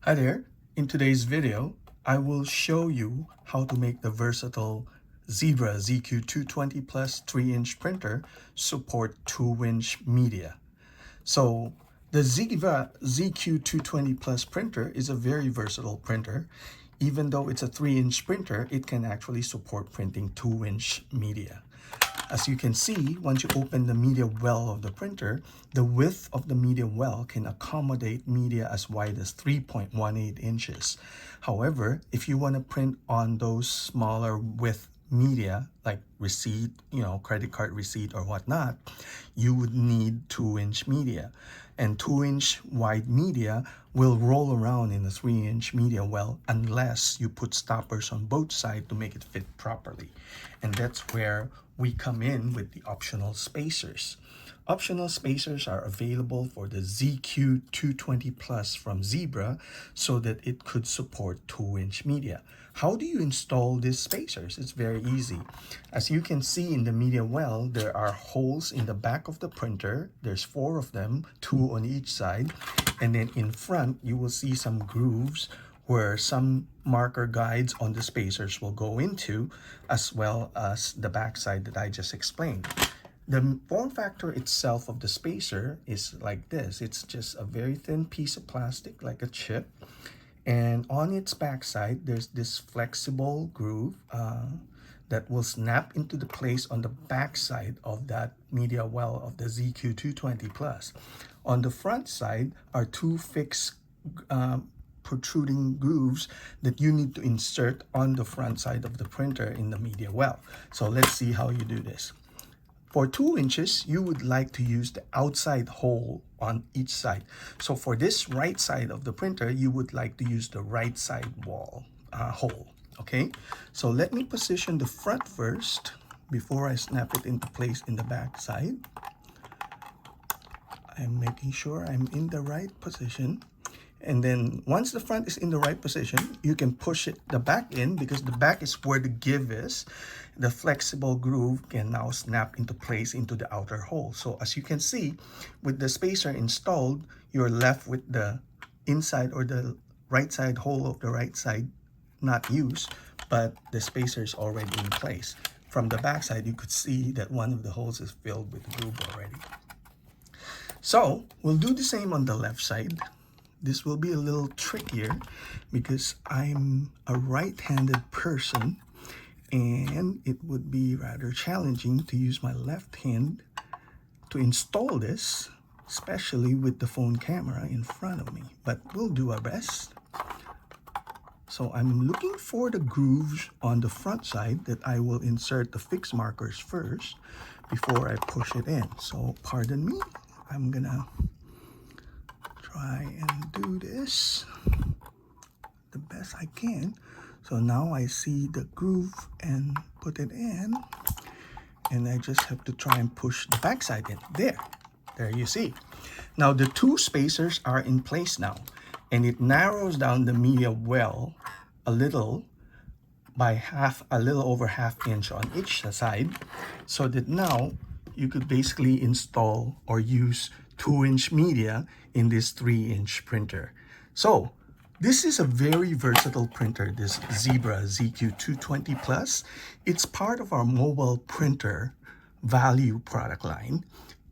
Hi there. In today's video, I will show you how to make the versatile Zebra ZQ220 Plus 3-inch printer support 2-inch media. So the Zebra ZQ220 Plus printer is a very versatile printer. Even though it's a 3-inch printer, it can actually support printing 2-inch media. As you can see, once you open the media well of the printer, the width of the media well can accommodate media as wide as 3.18 inches. However, if you want to print on those smaller width media, like receipt, credit card receipt or whatnot, you would need 2-inch media. And 2-inch wide media will roll around in the 3-inch media well unless you put stoppers on both sides to make it fit properly. And that's where we come in with the optional spacers. Optional spacers are available for the ZQ220 Plus from Zebra so that it could support 2-inch media. How do you install these spacers? It's very easy. As you can see in the media well, there are holes in the back of the printer. There's 4 of them, 2 on each side. And then in front, you will see some grooves where some marker guides on the spacers will go into, as well as the backside that I just explained. The form factor itself of the spacer is like this. It's just a very thin piece of plastic, like a chip. And on its backside, there's this flexible groove that will snap into the place on the backside of that media well of the ZQ220 Plus. On the front side are 2 fixed protruding grooves that you need to insert on the front side of the printer in the media well. So let's see how you do this. For 2 inches, you would like to use the outside hole on each side. So for this right side of the printer, you would like to use the right side wall hole. Okay, so let me position the front first before I snap it into place in the back side. I'm making sure I'm in the right position. And then once the front is in the right position, you can push the back in because the back is where the give is. The flexible groove can now snap into place into the outer hole. So as you can see, with the spacer installed, you're left with the inside or the right side hole of the right side not used, but the spacer is already in place. From the back side, you could see that one of the holes is filled with groove already. So we'll do the same on the left side. This will be a little trickier because I'm a right-handed person and it would be rather challenging to use my left hand to install this, especially with the phone camera in front of me, but we'll do our best. So I'm looking for the grooves on the front side that I will insert the fixed markers first before I push it in. So pardon me, I'm gonna try and do this the best I can. So now I see the groove and put it in, and I just have to try and push the backside in. There you see. Now the 2 spacers are in place now, and it narrows down the media well a little by a little over ½ inch on each side, so that now you could basically install or use 2-inch media in this 3-inch printer. So this is a very versatile printer, this Zebra ZQ220 Plus. It's part of our mobile printer value product line,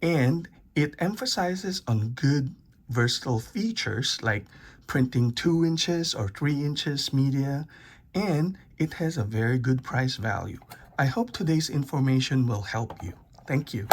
and it emphasizes on good versatile features like printing 2 inches or 3 inches media, and it has a very good price value. I hope today's information will help you. Thank you.